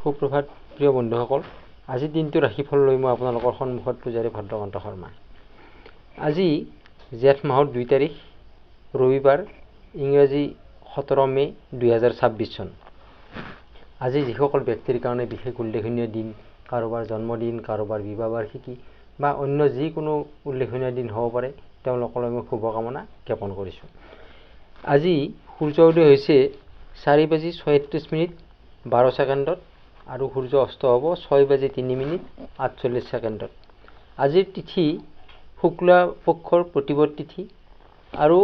সুপ্ৰভাত প্ৰিয় বন্ধুসকল, আজি দিনটো ৰাশিফল লৈ মই আপোনালোকৰ সন্মুখত পূজাৰী ভদ্ৰকান্ত শৰ্মা। আজি জেঠ মাহৰ 2 তাৰিখ ৰবিবাৰ, ইংৰাজী 17 মে 2026 চন। আজি যিসকল ব্যক্তিৰ কাৰণে বিশেষ উল্লেখনীয় দিন, কাৰোবাৰ জন্মদিন, কাৰোবাৰ বিবাহ বাৰ্ষিকী বা অন্য যিকোনো উল্লেখনীয় দিন হ'ব পাৰে, তেওঁলোকলৈ মই শুভকামনা জ্ঞাপন কৰিছোঁ। আজি সূৰ্য উদয় হৈছে 4:36:12 আৰু সূৰ্য অস্ত হ'ব 6:03:48। আজিৰ তিথি শুক্লা পক্ষৰ প্ৰতিপদ তিথি আৰু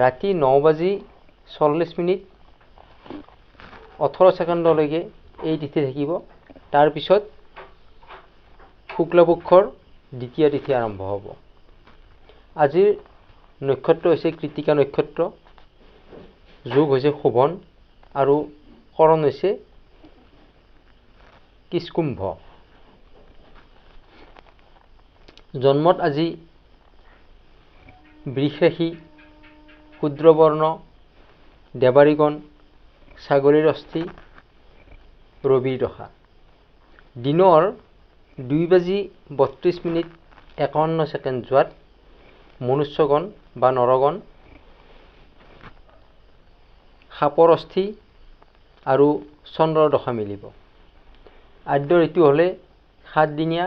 ৰাতি 9:40:18 এই তিথি থাকিব। তাৰপিছত শুক্লা পক্ষৰ দ্বিতীয় তিথি আৰম্ভ হ'ব। আজিৰ নক্ষত্ৰ হৈছে কৃতিকা নক্ষত্ৰ, যোগ হৈছে শোভন আৰু কৰণ হৈছে কিষ্কুম্ভ। জন্মত আজি বৃষ ৰাশি, ক্ষুদ্ৰবৰ্ণ, দেৱাৰীগণ, ছাগলীৰ অস্থি, ৰবিৰ দশা। দিনৰ 2:32:51 যোৱাত মনুষ্যগণ বা নৰগণ, সাপৰ অস্থি আৰু চন্দ্ৰৰ দশা মিলিব। আদ্য ঋতু হ'লে 7 দিনীয়া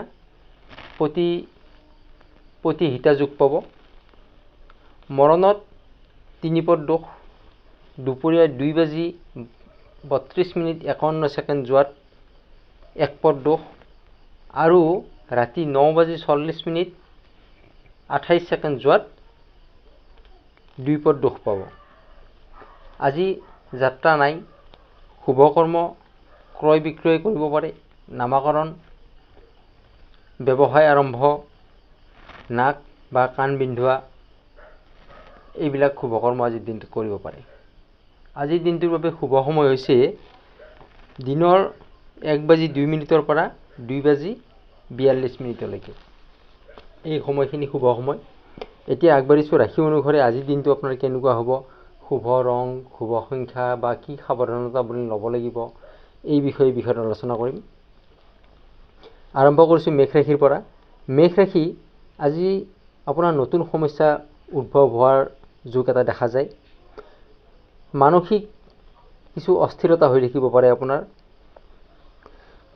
প্ৰতিহিতা যোগ পাব। মৰণত 3 পদ দোষ, দুপৰীয়া 2:32:51 যোৱাত 1 পদ দোষ আৰু ৰাতি 9:40:28 যোৱাত 2 পদ দোষ পাব। আজি যাত্ৰা নাই। শুভকৰ্ম ক্ৰয় বিক্ৰয় কৰিব পাৰে, নামাকৰণ, ব্যৱসায় আৰম্ভ, নাক বা কাণ বিন্ধোৱা, এইবিলাক শুভকৰ্ম আজিৰ দিনটোত কৰিব পাৰে। আজিৰ দিনটোৰ বাবে শুভ সময় হৈছে দিনৰ 1:02 পৰা 2:42 এই সময়খিনি শুভ সময়। এতিয়া আগবাঢ়িছোঁ ৰাশি অনুসাৰে আজিৰ দিনটো আপোনাৰ কেনেকুৱা হ'ব, শুভ ৰং, শুভ সংখ্যা বা কি সাৱধানতা আপুনি ল'ব লাগিব, এই বিষয়ত আলোচনা কৰিম। আৰম্ভ কৰিছোঁ মেষ ৰাশিৰ পৰা। মেষ ৰাশি আজি আপোনাৰ নতুন সমস্যা উদ্ভৱ হোৱাৰ যোগ এটা দেখা যায়। মানসিক কিছু অস্থিৰতা হৈ থাকিব পাৰে। আপোনাৰ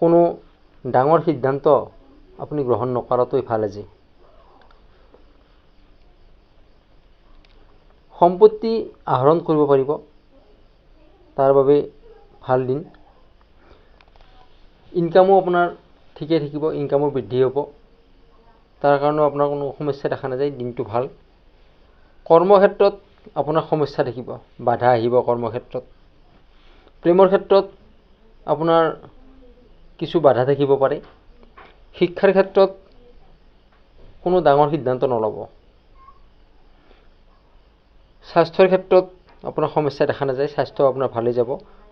কোনো ডাঙৰ সিদ্ধান্ত আপুনি গ্ৰহণ নকৰাটোৱেই ভাল। আজি সম্পত্তি আহৰণ কৰিব পাৰিব, তাৰ বাবে ভাল দিন। ইনকামো আপোনাৰ ঠিকে থাকিব, ইনকামো বৃদ্ধি হ'ব, তাৰ কাৰণেও আপোনাৰ কোনো সমস্যা দেখা নাযায়। দিনটো ভাল। কৰ্মক্ষেত্ৰত আপোনাৰ সমস্যা থাকিব, বাধা আহিব কৰ্মক্ষেত্ৰত। প্ৰেমৰ ক্ষেত্ৰত আপোনাৰ কিছু বাধা থাকিব পাৰে। শিক্ষাৰ ক্ষেত্ৰত কোনো ডাঙৰ সিদ্ধান্ত নল'ব। স্বাস্থ্যৰ ক্ষেত্ৰত আপোনাৰ সমস্যা দেখা নাযায়, স্বাস্থ্য আপোনাৰ ভালেই যাব।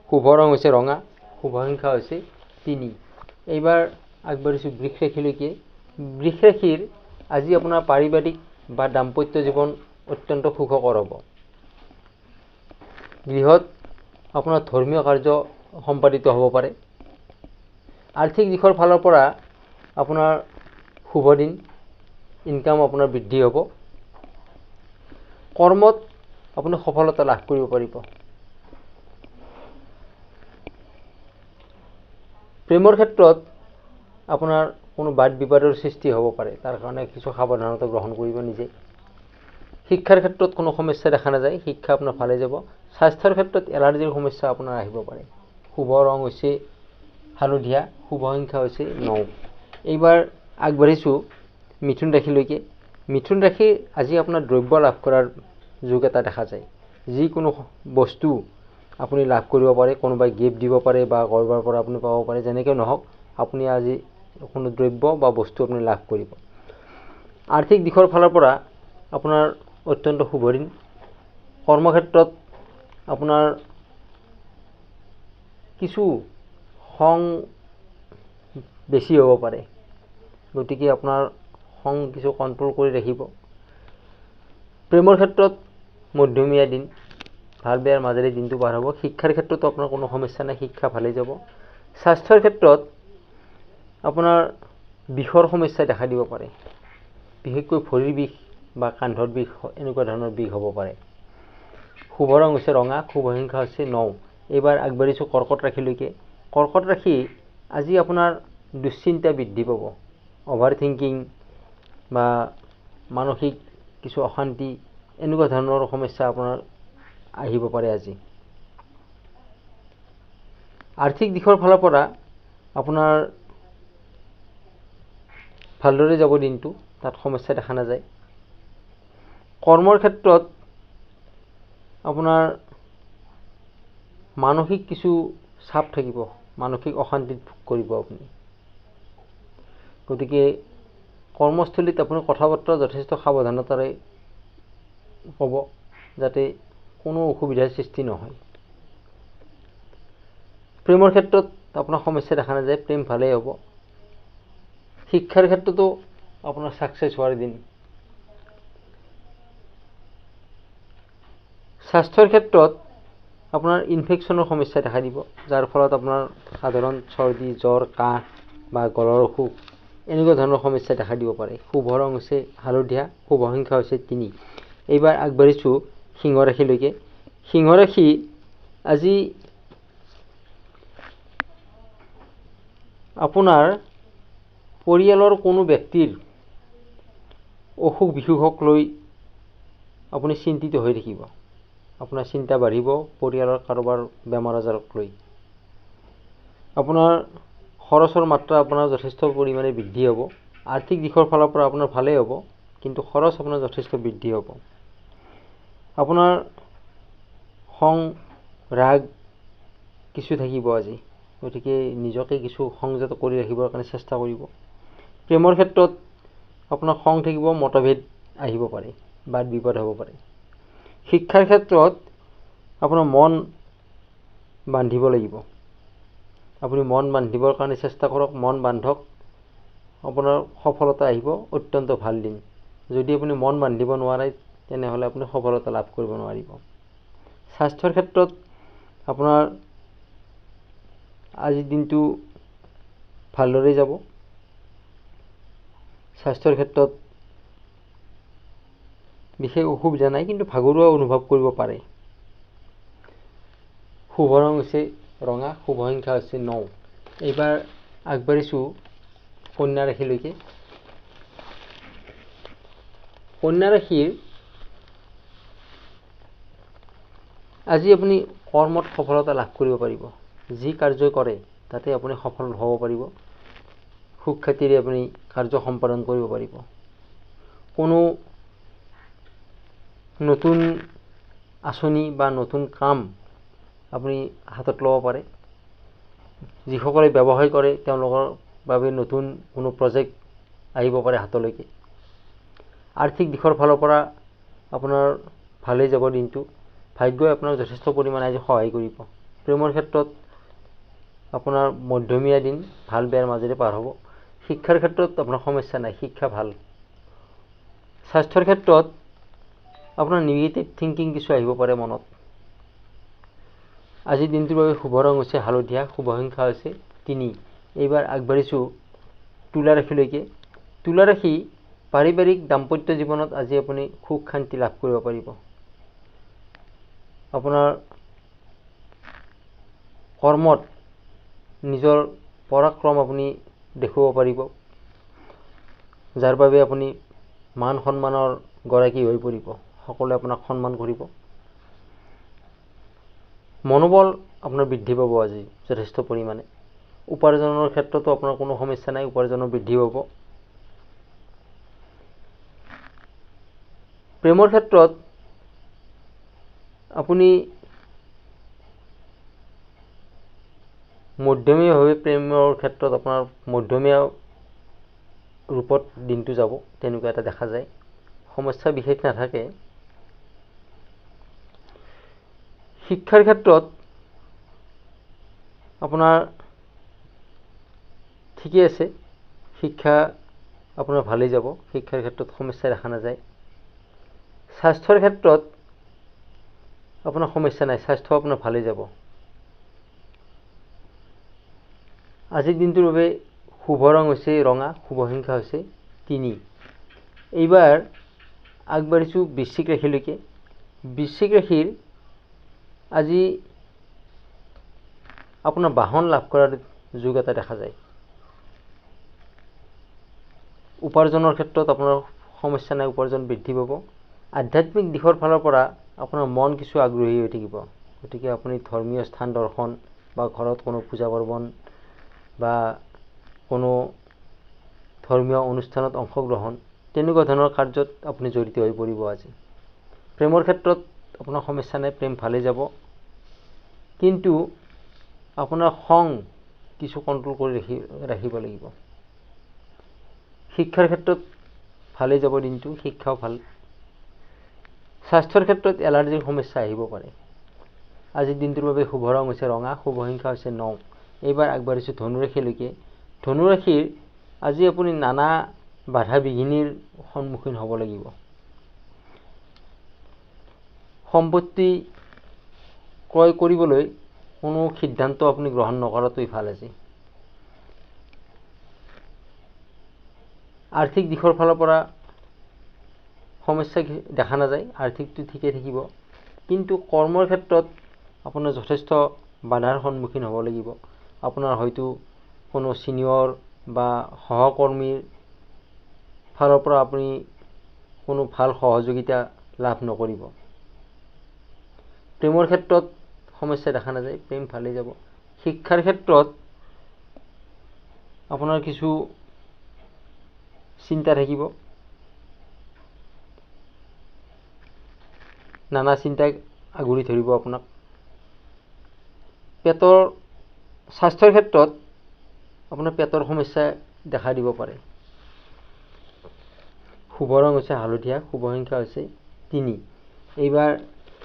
শুভ ৰং হৈছে ৰঙা, শুভ সংখ্যা হৈছে 3। এইবাৰ আগবাঢ়িছোঁ বৃষ ৰাশিলৈকে। বৃষ ৰাশিৰ আজি আপোনাৰ পাৰিবাৰিক বা দাম্পত্য জীৱন অত্যন্ত সুখকৰ হ'ব। গৃহত আপোনাৰ ধৰ্মীয় কাৰ্য সম্পাদিত হ'ব পাৰে। আৰ্থিক দিশৰ ফালৰ পৰা আপোনাৰ শুভ দিন, ইনকাম আপোনাৰ বৃদ্ধি হ'ব। কৰ্মত আপুনি সফলতা লাভ কৰিব পাৰিব। প্ৰেমৰ ক্ষেত্ৰত আপোনাৰ কোনো বাদ বিবাদৰ সৃষ্টি হ'ব পাৰে, তাৰ কাৰণে কিছু সাৱধানতা গ্ৰহণ কৰিব নিজে। শিক্ষাৰ ক্ষেত্ৰত কোনো সমস্যা দেখা নাযায়, শিক্ষা আপোনাৰ ভালে যাব। স্বাস্থ্যৰ ক্ষেত্ৰত এলাৰ্জিৰ সমস্যা আপোনাৰ আহিব পাৰে। শুভ ৰং হৈছে হালধীয়া, শুভ সংখ্যা হৈছে 9। এইবাৰ আগবাঢ়িছোঁ মিথুন ৰাশিলৈকে। মিথুন ৰাশিৰ আজি আপোনাৰ দ্ৰব্য লাভ কৰাৰ যোগ এটা দেখা যায়। যিকোনো বস্তু আপুনি লাভ কৰিব পাৰে, কোনোবাই গিফ্ট দিব পাৰে বা ক'ৰবাৰ পৰা আপুনি পাব পাৰে। যেনেকৈ নহওক, আপুনি আজি কোনো দ্ৰব্য বা বস্তু আপুনি লাভ কৰিব। আৰ্থিক দিশৰ ফালৰ পৰা আপোনাৰ অত্যন্ত শুভ দিন। কৰ্মক্ষেত্ৰত আপোনাৰ কিছু খং বেছি হ'ব পাৰে, গতিকে আপোনাৰ খং কিছু কণ্ট্ৰল কৰি ৰাখিব। প্ৰেমৰ ক্ষেত্ৰত মধ্যমীয়া দিন, ভাল বেয়াৰ মাজেৰে দিনটো পাৰ হ'ব। শিক্ষাৰ ক্ষেত্ৰতো আপোনাৰ কোনো সমস্যা নাই, শিক্ষা ভালেই যাব। স্বাস্থ্যৰ ক্ষেত্ৰত আপোনাৰ বিষৰ সমস্যাই দেখা দিব পাৰে, বিশেষকৈ ভৰিৰ বিষ বা কান্ধৰ বিষ, এনেকুৱা ধৰণৰ বিষ হ'ব পাৰে। শুভ ৰং হৈছে ৰঙা, শুভ সংখ্যা হৈছে 9। এইবাৰ আগবাঢ়িছোঁ কৰ্কট ৰাশিলৈকে। কৰ্কট ৰাশি, আজি আপোনাৰ দুশ্চিন্তা বৃদ্ধি পাব, অভাৰ থিংকিং বা মানসিক কিছু অশান্তি, এনেকুৱা ধৰণৰ সমস্যা আপোনাৰ আহিব পাৰে আজি। আৰ্থিক দিশৰ ফালৰ পৰা আপোনাৰ ভালদৰে যাব দিনটো, তাত সমস্যা দেখা নাযায়। কৰ্মৰ ক্ষেত্ৰত আপোনাৰ মানসিক কিছু চাপ থাকিব, মানসিক অশান্তিত ভোগ কৰিব আপুনি। গতিকে কৰ্মস্থলীত আপুনি কথা বতৰা যথেষ্ট সাৱধানতাৰে ক'ব, যাতে কোনো অসুবিধাৰ সৃষ্টি নহয়। প্ৰেমৰ ক্ষেত্ৰত আপোনাৰ সমস্যা দেখা নাযায়, প্ৰেম ভালেই হ'ব। শিক্ষাৰ ক্ষেত্ৰতো আপোনাৰ ছাকচেছ হোৱাৰ দিন। স্বাস্থ্যৰ ক্ষেত্ৰত আপোনাৰ ইনফেকশ্যনৰ সমস্যা দেখা দিব, যাৰ ফলত আপোনাৰ সাধাৰণ চৰ্দি, জ্বৰ, কাহ বা গলৰ অসুখ, এনেকুৱা ধৰণৰ সমস্যা দেখা দিব পাৰে। শুভ ৰং হৈছে হালধীয়া, শুভ সংখ্যা হৈছে 3। এইবাৰ আগবাঢ়িছোঁ সিংহ ৰাশিলৈকে। সিংহ ৰাশি, আজি আপোনাৰ পৰিয়ালৰ কোনো ব্যক্তিৰ অসুখ বিসুখক লৈ আপুনি চিন্তিত হৈ থাকিব, আপোনাৰ চিন্তা বাঢ়িব, পৰিয়ালৰ কাৰোবাৰ বেমাৰ আজাৰক লৈ। আপোনাৰ খৰচৰ মাত্ৰা আপোনাৰ যথেষ্ট পৰিমাণে বৃদ্ধি হ'ব। আৰ্থিক দিশৰ ফালৰ পৰা আপোনাৰ ভালেই হ'ব, কিন্তু খৰচ আপোনাৰ যথেষ্ট বৃদ্ধি হ'ব। আপোনাৰ খং ৰাগ কিছু থাকিব আজি, গতিকে নিজকে কিছু সংযত কৰি ৰাখিবৰ কাৰণে চেষ্টা কৰিব। প্ৰেমৰ ক্ষেত্ৰত আপোনাৰ খং থাকিব, মতভেদ আহিব পাৰে, বাদ বিবাদ হ'ব পাৰে। শিক্ষাৰ ক্ষেত্ৰত আপোনাৰ মন বান্ধিব লাগিব, আপুনি মন বান্ধিবৰ কাৰণে চেষ্টা কৰক, মন বান্ধক, আপোনাৰ সফলতা আহিব। অত্যন্ত ভাল দিন। যদি আপুনি মন বান্ধিব নোৱাৰে, তেনেহ'লে আপুনি সফলতা লাভ কৰিব নোৱাৰিব। স্বাস্থ্যৰ ক্ষেত্ৰত আপোনাৰ আজিৰ দিনটো ভালদৰে যাব। স্বাস্থ্যৰ ক্ষেত্ৰত বিশেষ অসুবিধা নাই, কিন্তু ভাগৰুৱা অনুভৱ কৰিব পাৰে। শুভ ৰং হৈছে ৰঙা, শুভ সংখ্যা হৈছে 9। এইবাৰ আগবাঢ়িছোঁ কন্যা ৰাশিলৈকে। কন্যা ৰাশিৰ, আজি আপুনি কৰ্মত সফলতা লাভ কৰিব পাৰিব। যি কাৰ্য কৰে তাতে আপুনি সফল হ'ব পাৰিব। সুখ্যাতিৰে আপুনি কাৰ্য সম্পাদন কৰিব পাৰিব। কোনো নতুন আঁচনি বা নতুন কাম আপুনি হাতত ল'ব পাৰে। যিসকলে ব্যৱসায় কৰে তেওঁলোকৰ বাবে নতুন কোনো প্ৰজেক্ট আহিব পাৰে হাতলৈকে। আৰ্থিক দিশৰ ফালৰ পৰা আপোনাৰ ভালেই যাব দিনটো। ভাগ্যই আপোনাক যথেষ্ট পৰিমাণে আজি সহায় কৰিব। প্ৰেমৰ ক্ষেত্ৰত আপোনাৰ মধ্যমীয়া দিন, ভাল বেয়াৰ মাজেৰে পাৰ হ'ব। শিক্ষাৰ ক্ষেত্ৰত আপোনাৰ সমস্যা নাই, শিক্ষা ভাল। স্বাস্থ্যৰ ক্ষেত্ৰত আপোনাৰ নিগেটিভ থিংকিং কিছু আহিব পাৰে মনত। আজিৰ দিনটোৰ বাবে শুভ ৰং হৈছে হালধীয়া, শুভ সংখ্যা হৈছে 3। এইবাৰ আগবাঢ়িছোঁ তুলা ৰাশিলৈকে। তুলা ৰাশি, পাৰিবাৰিক দাম্পত্য জীৱনত আজি আপুনি সুখ শান্তি লাভ কৰিব পাৰিব। আপোনাৰ কৰ্মত নিজৰ পৰাক্ৰম আপুনি দেখুৱাব পাৰিব, যাৰ বাবে আপুনি মান সন্মানৰ গৰাকী হৈ পৰিব। সকলোৱে আপোনাক সন্মান কৰিব। মনোবল আপোনাৰ বৃদ্ধি পাব আজি যথেষ্ট পৰিমাণে। উপাৰ্জনৰ ক্ষেত্ৰতো আপোনাৰ কোনো সমস্যা নাই, উপাৰ্জনৰ বৃদ্ধি পাব। প্ৰেমৰ ক্ষেত্ৰত আপুনি মধ্যমীয়াভাৱে, প্ৰেমৰ ক্ষেত্ৰত আপোনাৰ মধ্যমীয়া ৰূপত দিনটো যাব, তেনেকুৱা এটা দেখা যায়। সমস্যা বিশেষ নাথাকে। শিক্ষাৰ ক্ষেত্ৰত আপোনাৰ ঠিকে আছে, শিক্ষা আপোনাৰ ভালেই যাব। শিক্ষাৰ ক্ষেত্ৰত সমস্যা দেখা নাযায়। স্বাস্থ্যৰ ক্ষেত্ৰত আপোনাৰ সমস্যা নাই, স্বাস্থ্য আপোনাৰ ভালেই যাব। আজিৰ দিনটোৰ বাবে শুভ ৰং হৈছে ৰঙা, শুভ সংখ্যা হৈছে 3। এইবাৰ আগবাঢ়িছোঁ বৃশ্চিক ৰাশিলৈকে। বৃশ্চিক ৰাশিৰ আজি আপোনাৰ বাহন লাভ কৰাৰ যোগ এটা দেখা যায়। উপাৰ্জনৰ ক্ষেত্ৰত আপোনাৰ সমস্যা নাই, উপাৰ্জন বৃদ্ধি পাব। আধ্যাত্মিক দিশৰ ফালৰ পৰা আপোনাৰ মন কিছু আগ্ৰহী হৈ থাকিব। গতিকে আপুনি ধৰ্মীয় স্থান দৰ্শন বা ঘৰত কোনো পূজা পাৰ্বণ বা কোনো ধৰ্মীয় অনুষ্ঠানত অংশগ্ৰহণ, তেনেকুৱা ধৰণৰ কাৰ্যত আপুনি জড়িত হৈ পৰিব আজি। প্ৰেমৰ ক্ষেত্ৰত আপোনাৰ সমস্যা নাই, প্ৰেম ভালেই যাব। কিন্তু আপোনাৰ খং কিছু কণ্ট্ৰল কৰি ৰাখিব লাগিব। শিক্ষাৰ ক্ষেত্ৰত ভালেই যাব দিনটো, শিক্ষাও ভাল। স্বাস্থ্যৰ ক্ষেত্ৰত এলাৰ্জিৰ সমস্যা আহিব পাৰে। আজিৰ দিনটোৰ বাবে শুভ ৰং হৈছে ৰঙা, শুভ সংখ্যা হৈছে 9। এইবাৰ আগবাঢ়িছোঁ ধনুৰাশিলৈকে। ধনুৰাশিৰ আজি আপুনি নানা বাধা বিঘিনিৰ সন্মুখীন হ'ব লাগিব। সম্পত্তি ক্ৰয় কৰিবলৈ কোনো সিদ্ধান্ত আপুনি গ্ৰহণ নকৰাটোৱেই ভাল আজি। আৰ্থিক দিশৰ ফালৰ পৰা সমস্যা দেখা নাযায়, আৰ্থিকটো ঠিকে থাকিব। কিন্তু কৰ্মৰ ক্ষেত্ৰত আপোনাৰ যথেষ্ট বাধাৰ সন্মুখীন হ'ব লাগিব। আপোনাৰ হয়তো কোনো ছিনিয়ৰ বা সহকৰ্মীৰ ফালৰ পৰা আপুনি কোনো ভাল সহযোগিতা লাভ নকৰিব। প্ৰেমৰ ক্ষেত্ৰত সমস্যা দেখা নাযায়, প্ৰেম ভালেই যাব। শিক্ষাৰ ক্ষেত্ৰত আপোনাৰ কিছু চিন্তা থাকিব, নানা চিন্তাই আগুৰি ধৰিব আপোনাক। স্বাস্থ্যৰ ক্ষেত্ৰত আপোনাৰ পেটৰ সমস্যাই দেখা দিব পাৰে। শুভ ৰং হৈছে হালধীয়া, শুভ সংখ্যা হৈছে 3। এইবাৰ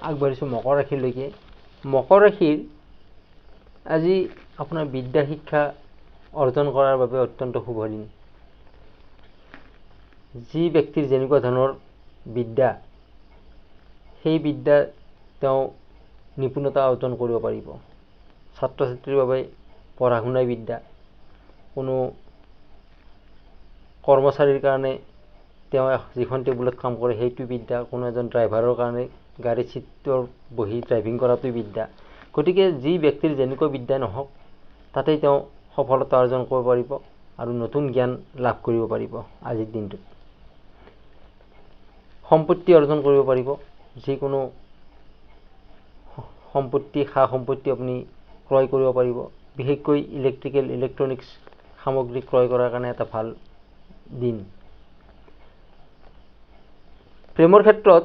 আগবাঢ়িছোঁ মকৰ ৰাশিলৈকে। মকৰ ৰাশিৰ আজি আপোনাৰ বিদ্যা শিক্ষা অৰ্জন কৰাৰ বাবে অত্যন্ত শুভ দিন। যি ব্যক্তিৰ যেনেকুৱা ধৰণৰ বিদ্যা, সেই বিদ্যা তেওঁ নিপুণতা অৰ্জন কৰিব পাৰিব। ছাত্ৰ ছাত্ৰীৰ বাবে পঢ়া শুনাই বিদ্যা। কোনো কৰ্মচাৰীৰ কাৰণে তেওঁ যিখন টেবুলত কাম কৰে সেইটো বিদ্যা। কোনো এজন ড্ৰাইভাৰৰ কাৰণে গাড়ী চিটৰ বহি ড্ৰাইভিং কৰাটোৱেই বিদ্যা। গতিকে যি ব্যক্তিৰ যেনেকুৱা বিদ্যা নহওক, তাতেই তেওঁ সফলতা অৰ্জন কৰিব পাৰিব আৰু নতুন জ্ঞান লাভ কৰিব পাৰিব। আজিৰ দিনটোত সম্পত্তি অৰ্জন কৰিব পাৰিব। যিকোনো সম্পত্তি, সা সম্পত্তি আপুনি ক্ৰয় কৰিব পাৰিব। বিশেষকৈ ইলেক্ট্ৰনিক্স সামগ্ৰী ক্ৰয় কৰাৰ কাৰণে এটা ভাল দিন। প্ৰেমৰ ক্ষেত্ৰত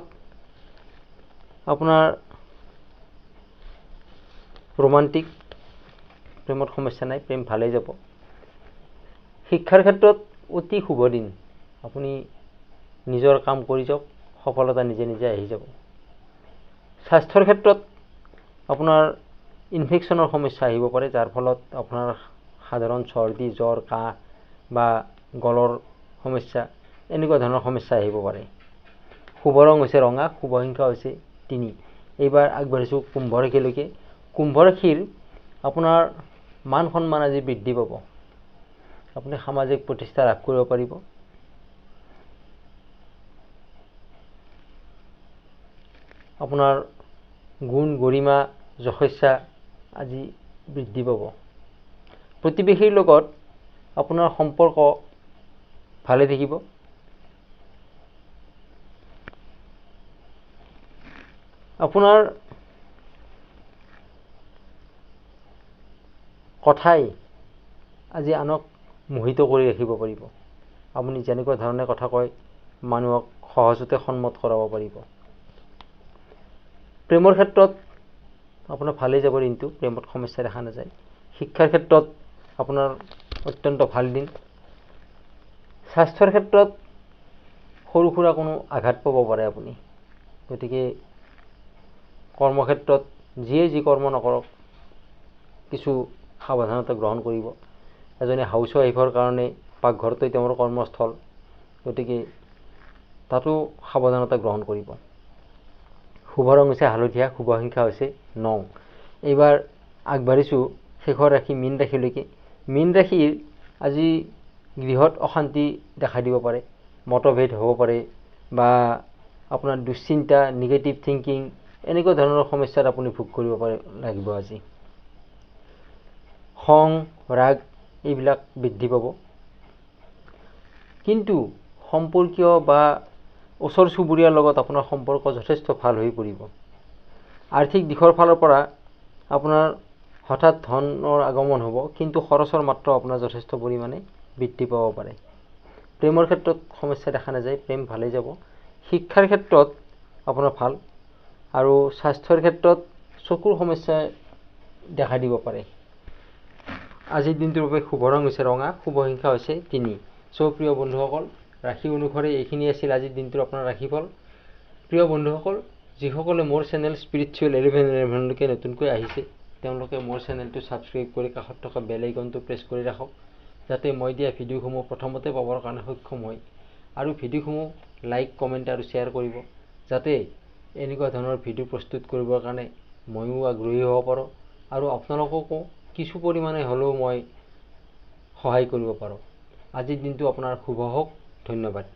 আপোনাৰ ৰোমান্টিক, প্ৰেমত সমস্যা নাই, প্ৰেম ভালেই যাব। শিক্ষাৰ ক্ষেত্ৰত অতি শুভ দিন। আপুনি নিজৰ কাম কৰি যাওক, সফলতা নিজে নিজে আহি যাব। স্বাস্থ্যৰ ক্ষেত্ৰত আপোনাৰ ইনফেকশ্যনৰ সমস্যা আহিব পাৰে, যাৰ ফলত আপোনাৰ সাধাৰণ চৰ্দি, জ্বৰ, কাহ বা গলৰ সমস্যা, এনেকুৱা ধৰণৰ সমস্যা আহিব পাৰে। শুভ ৰং হৈছে ৰঙা, শুভ সংখ্যা হৈছে 3। এইবাৰ আগবাঢ়িছোঁ কুম্ভ ৰাশিলৈকে। কুম্ভ ৰাশিৰ আপোনাৰ মান সন্মান আজি বৃদ্ধি পাব। আপুনি সামাজিক প্ৰতিষ্ঠা লাভ কৰিব পাৰিব। আপোনাৰ গুণ গৰিমা যশস্যা আজি বৃদ্ধি পাব। প্ৰতিবেশীৰ লগত আপোনাৰ সম্পৰ্ক ভালে থাকিব। আপোনাৰ কথাই আজি আনক মোহিত কৰি ৰাখিব পাৰিব। আপুনি যেনেকুৱা ধৰণে কথা কয়, মানুহক সহজতে সন্মত কৰাব পাৰিব। প্ৰেমৰ ক্ষেত্ৰত আপোনাৰ ভালেই যাব দিনটো, প্ৰেমত সমস্যা দেখা নাযায়। শিক্ষাৰ ক্ষেত্ৰত আপোনাৰ অত্যন্ত ভাল দিন। স্বাস্থ্যৰ ক্ষেত্ৰত সৰু সুৰা কোনো আঘাত পাব পাৰে আপুনি। গতিকে কৰ্মক্ষেত্ৰত যিয়ে যি কৰ্ম নকৰক, কিছু সাৱধানতা গ্ৰহণ কৰিব। এজনী হাউচ ৱাইফৰ কাৰণে পাকঘৰটোই তেওঁৰ কৰ্মস্থল। গতিকে তাতো সাৱধানতা গ্ৰহণ কৰিব। শুভ ৰং হৈছে হালধীয়া, শুভ সংখ্যা হৈছে 9। এইবাৰ আগবাঢ়িছোঁ শেষৰ ৰাশি মীন ৰাশিলৈকে। মীন ৰাশিৰ আজি গৃহত অশান্তি দেখা দিব পাৰে, মতভেদ হ'ব পাৰে বা আপোনাৰ দুশ্চিন্তা, নিগেটিভ থিংকিং এনেকুৱা ধৰণৰ সমস্যাত আপুনি ভোগ কৰিব লাগিব আজি। খং, ৰাগ এইবিলাক বৃদ্ধি পাব। কিন্তু সম্পৰ্কীয় বা ওচৰ চুবুৰীয়াৰ লগত আপোনাৰ সম্পৰ্ক যথেষ্ট ভাল হৈ পৰিব। আৰ্থিক দিশৰ ফালৰ পৰা আপোনাৰ হঠাৎ ধনৰ আগমন হ'ব, কিন্তু খৰচৰ মাত্ৰা আপোনাৰ যথেষ্ট পৰিমাণে বৃদ্ধি পাব পাৰে। প্ৰেমৰ ক্ষেত্ৰত সমস্যা দেখা নাযায়, প্ৰেম ভালেই যাব। শিক্ষাৰ ক্ষেত্ৰত আপোনাৰ ভাল, আৰু স্বাস্থ্যৰ ক্ষেত্ৰত চকুৰ সমস্যাই দেখা দিব পাৰে। আজিৰ দিনটোৰ বাবে শুভ ৰং হৈছে ৰঙা, শুভ সংখ্যা হৈছে 3। প্ৰিয় বন্ধুসকল, ৰাশি অনুসৰি এইখিনি আছিল আজিৰ দিনটোৰ আপোনাৰ ৰাশিফল। প্ৰিয় বন্ধুসকল, যিসকলে মোৰ চেনেল স্পিৰিচুৱেল 1111লৈকে নতুনকৈ আহিছে, তেওঁলোকে মোৰ চেনেলটো ছাবস্ক্ৰাইব কৰি কাষত থকা বেল আইকনটো প্ৰেছ কৰি ৰাখক, যাতে মই দিয়া ভিডিঅ'সমূহ প্ৰথমতে পাবৰ কাৰণে সক্ষম হয়। আৰু ভিডিঅ'সমূহ লাইক, কমেণ্ট আৰু শ্বেয়াৰ কৰিব, যাতে এনেকুৱা ধৰণৰ ভিডিঅ' প্ৰস্তুত কৰিবৰ কাৰণে ময়ো আগ্ৰহী হ'ব পাৰোঁ আৰু আপোনালোককো কিছু পৰিমাণে হ'লেও মই সহায় কৰিব পাৰোঁ। আজিৰ দিনটো আপোনাৰ শুভ হওক। ধন্যবাদ।